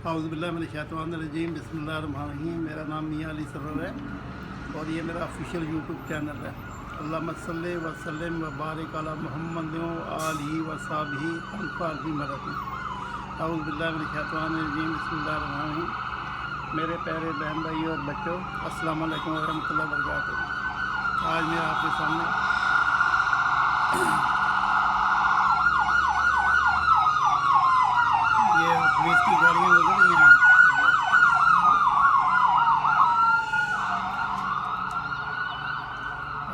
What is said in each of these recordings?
औज़ुबिल्लाहिमिनश्शैतानिर्रजीम बिस्मिल्लाहिर्रहमानिर्रहीम। मेरा नाम मियां अली सरवर है और ये मेरा ऑफिशियल यूट्यूब चैनल है। अल्लाहुम्मा सल्लि व सल्लिम व बारिक अला मुहम्मद व आलिहि व सहाबिहि अल-फारजी मरती। औज़ुबिल्लाहिमिनश्शैतानिर्रजीम बिस्मिल्लाहिर्रहमानिर्रहीम। मेरे प्यारे बहन भाई और बच्चों, अस्सलाम वालेकुम व रहमतुल्लाहि व बरकातुहू। आज मैं आपके सामने ये पुलिस की गाड़ियाँ गुजर रही हैं।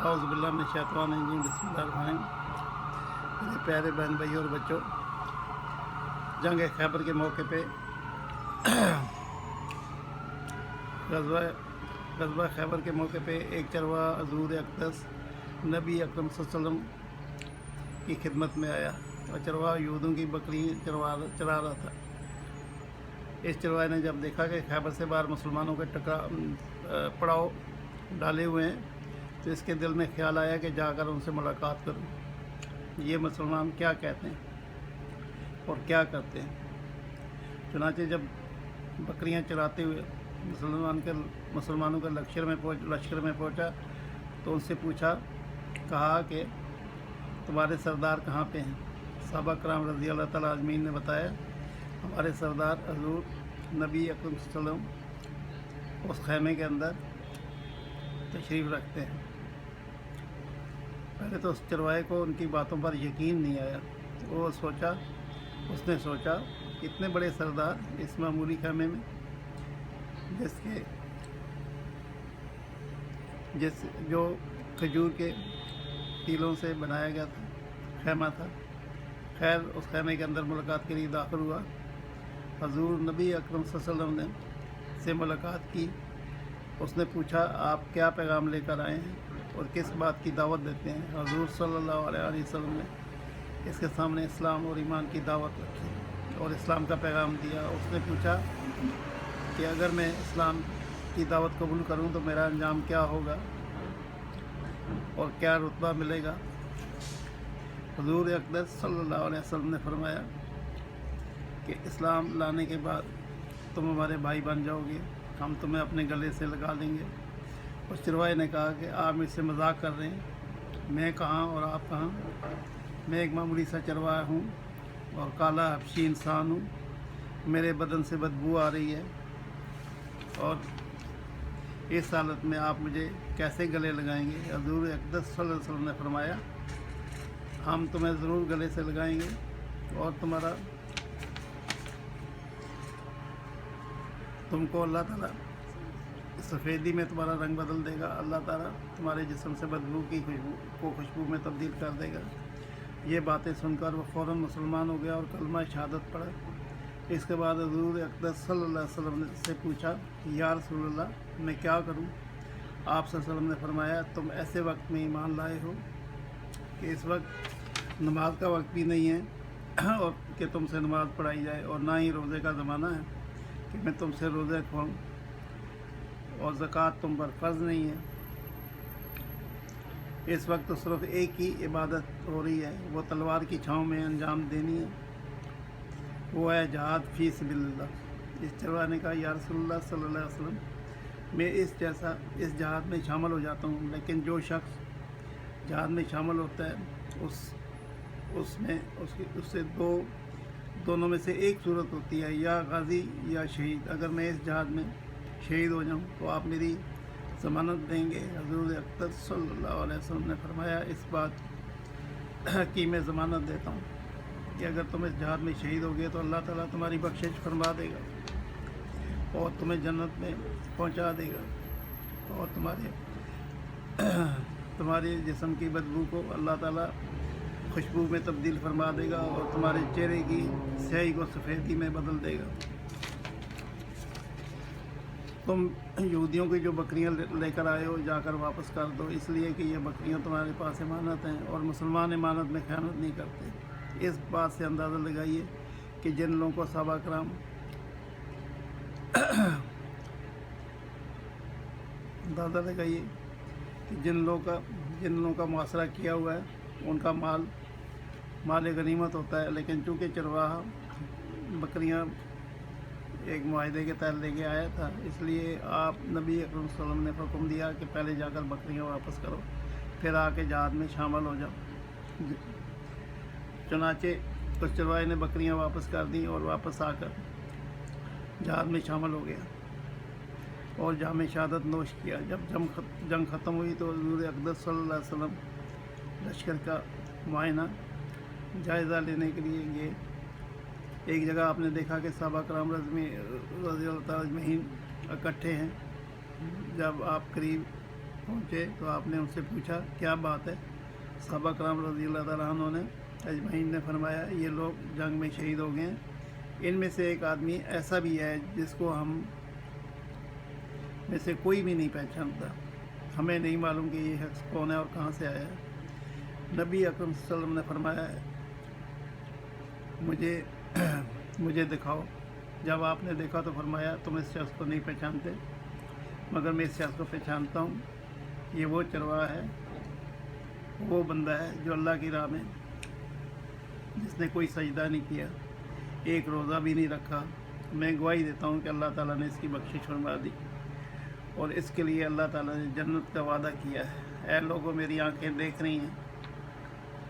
औज़ुबिल्लाहिमिनश्शैतानिर्रजीम बिस्मिल्लाहिर्रहमानिर्रहीम। मेरे प्यारे बहन भाई और बच्चों, जंग खैबर के मौके पे ग़ज़वा खैबर के मौके पे एक चरवा हज़ूर अक़दस नबी अकरम सल्लल्लाहु अलैहि वसल्लम की खिदमत में आया और चरवा यहूदियों की बकरी चरा रहा था। इस चरवाहे ने जब देखा कि खैबर से बाहर मुसलमानों के पड़ाव डाले हुए हैं तो इसके दिल में ख्याल आया कि जाकर उनसे मुलाकात करूं, ये मुसलमान क्या कहते हैं और क्या करते हैं। चुनांचे जब बकरियां चराते हुए मुसलमानों के लश्कर में पहुंचा तो उनसे पूछा, कहा कि तुम्हारे सरदार कहाँ पे हैं। सहाबा कराम रज़ी अल्लाह तआला अजमीन ने बताया, हमारे सरदार हज़ूर नबी अकरम सल्लल्लाहु अलैहि वसल्लम उस खैमे के अंदर तशरीफ़ रखते हैं। पहले तो उस चरवाहे को उनकी बातों पर यकीन नहीं आया। उसने सोचा इतने बड़े सरदार इस मामूली खैमे में जो खजूर के टीलों से बनाया गया था खैमा था। खैर, उस खैमे के अंदर मुलाकात के लिए दाखिल हुआ। हज़ूर नबी अकरम सल्लल्लाहु अलैहि वसल्लम से मुलाकात की। उसने पूछा, आप क्या पैगाम लेकर आए हैं और किस बात की दावत देते हैं। हज़ूर सल्लल्लाहु अलैहि वसल्लम ने इसके सामने इस्लाम और ईमान की दावत रखी और इस्लाम का पैगाम दिया। उसने पूछा कि अगर मैं इस्लाम की दावत कबूल करूं तो मेरा अंजाम क्या होगा और क्या रुतबा मिलेगा। हुज़ूर अक़दस सल्लल्लाहु अलैहि वसल्लम ने फरमाया कि इस्लाम लाने के बाद तुम हमारे भाई बन जाओगे, हम तुम्हें अपने गले से लगा लेंगे। उस चरवाहे ने कहा कि आप मुझसे मजाक कर रहे हैं, मैं कहाँ और आप कहाँ। मैं एक मामूली सा चरवाहा हूँ और काला हबशी इंसान हूँ। मेरे बदन से बदबू आ रही है और इस हालत में आप मुझे कैसे गले लगाएंगे। हज़ूर अक़दस सल्लल्लाहु अलैहि वसल्लम ने फरमाया, हम तुम्हें ज़रूर गले से लगाएंगे और तुमको अल्लाह ताला सफ़ेदी में तुम्हारा रंग बदल देगा। अल्लाह ताला तुम्हारे जिस्म से बदबू की खुशबू में तब्दील कर देगा। ये बातें सुनकर वो फ़ौरन मुसलमान हो गया और कलमा शहादत पढ़ा। इसके बाद हज़ूर अक़दस सल्लल्लाहु अलैहि वसल्लम से पूछा, या रसूलल्लाह, मैं क्या करूं। आप सल्लल्लाहु अलैहि वसल्लम ने फरमाया, तुम ऐसे वक्त में ईमान लाए हो कि इस वक्त नमाज का वक्त भी नहीं है और कि तुमसे नमाज पढ़ाई जाए, और ना ही रोज़े का ज़माना है कि मैं तुमसे रोज़े खोऊं, और ज़कात तुम पर फ़र्ज़ नहीं है। इस वक्त तो सिर्फ एक ही इबादत हो रही है, वो तलवार की छाँव में अंजाम देनी है, वो है जहाद फ़ी सबिलिल्लाह। इस चरवाहे ने कहा, या रसूलल्लाह सल्लल्लाहु अलैहि वसल्लम, मैं इस जहाद में शामिल हो जाता हूँ, लेकिन जो शख्स जहाद में शामिल होता है उससे दोनों में से एक सूरत होती है, या गाजी या शहीद। अगर मैं इस जहाद में शहीद हो जाऊँ तो आप मेरी ज़मानत देंगे। हज़ूर अक़दस सल्लल्लाहु अलैहि वसल्लम ने फरमाया, इस बात की मैं ज़मानत देता हूँ कि अगर तुम इस जहाद में शहीद हो गए तो अल्लाह ताला तुम्हारी बख्शिश फरमा देगा और तुम्हें जन्नत में पहुँचा देगा और तुम्हारे जिस्म की बदबू को अल्लाह ताला खुशबू में तब्दील फरमा देगा और तुम्हारे चेहरे की स्याही को सफ़ेदी में बदल देगा। तुम यहूदियों की जो बकरियां लेकर आए हो, जाकर वापस कर दो, इसलिए कि ये बकरियां तुम्हारे पास इमानत हैं और मुसलमान इमानत में ख़यानत नहीं करते। इस बात से अंदाज़ा लगाइए कि जिन लोगों को सहाबा कराम अंदाज़ा लगाइए कि जिन लोगों का मुआसरा किया हुआ है उनका माल गनीमत होता है, लेकिन चूँकि चरवाहा बकरियां एक मुआहदे के तहत लेके आया था, इसलिए आप नबी अकरम सल्लल्लाहु अलैहि वसल्लम ने हुक्म दिया कि पहले जाकर बकरियाँ वापस करो, फिर आके जहाद में शामिल हो जाओ। चुनाचे कुछ चरवाहे ने बकरियाँ वापस कर दी और वापस आकर जहाद में शामिल हो गया और जाम शहादत नोश किया। जब जंग ख़त्म हुई तो हुज़ूर अक़दस सल्लल्लाहु अलैहि वसल्लम लश्कर का मुआयना जायज़ा लेने के लिए गए। एक जगह आपने देखा कि सहाबा कराम रज़ी अल्लाह तआला अजमईन इकट्ठे हैं। जब आप करीब पहुँचे तो आपने उनसे पूछा क्या बात है। सहाबा कराम रज़ी अल्लाह तआला अन्हुम ने अजमईन ने फरमाया ये लोग जंग में शहीद हो गए हैं, इनमें से एक आदमी ऐसा भी है जिसको हम में से कोई भी नहीं पहचानता, हमें नहीं मालूम कि ये शख्स कौन है और कहाँ से आया है। नबी अकरम सल्लल्लाहु अलैहि वसल्लम ने फरमाया मुझे दिखाओ। जब आपने देखा तो फरमाया तुम इस शख्स को नहीं पहचानते, मगर मैं इस शख्स को पहचानता हूँ। ये वो चरवाहा है, वो बंदा है जो अल्लाह की राह में जिसने कोई सजदा नहीं किया, एक रोज़ा भी नहीं रखा। मैं गवाही देता हूँ कि अल्लाह ताला ने इसकी बख्शिश फरमा दी और इसके लिए अल्लाह ताला ने जन्नत का वादा किया है। ऐ लोगों, मेरी आंखें देख रही हैं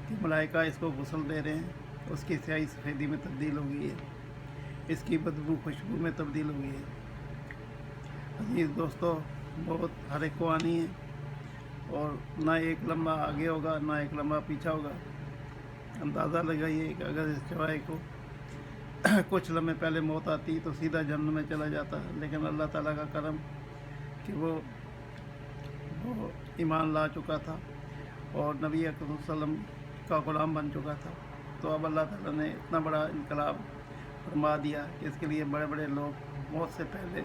कि मलाइका इसको गुस्ल दे रहे हैं, उसकी स्याही सफ़ेदी में तब्दील हो गई है, इसकी बदबू खुशबू में तब्दील हो गई है। अजीज़ दोस्तों, बहुत हर एक को आनी है और ना एक लम्हा आगे होगा ना एक लम्हा पीछा होगा। अंदाज़ा लगाइए कि अगर इस चरवाहे को कुछ लम्हे पहले मौत आती तो सीधा जन्नत में चला जाता, लेकिन अल्लाह ताला का करम कि वो ईमान ला चुका था और नबी अकरम सल्लल्लाहु अलैहि वसल्लम का ग़ुलाम बन चुका था। तो अब अल्लाह ताला ने इतना बड़ा इनकलाब फरमा दिया कि इसके लिए बड़े बड़े लोग मौत से पहले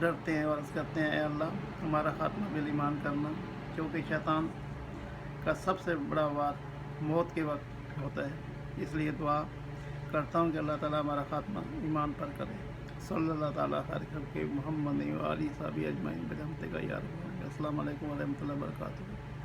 डरते हैं और अर्ज़ करते हैं, ऐ अल्लाह हमारा ख़ात्मा बिल ईमान करना, क्योंकि शैतान का सबसे बड़ा वार मौत के वक्त होता है। इसलिए दुआ करता हूँ कि अल्लाह ताला हमारा ख़ात्मा ईमान पर करे। सल्लल्लाहु ताला खैर खल्क़ि मुहम्मद व आलिहि सहबी अजमईन बिरहमतिका या रब्बल। अस्सलामु अलैकुम व रहमतुल्लाहि व बरकातुहू।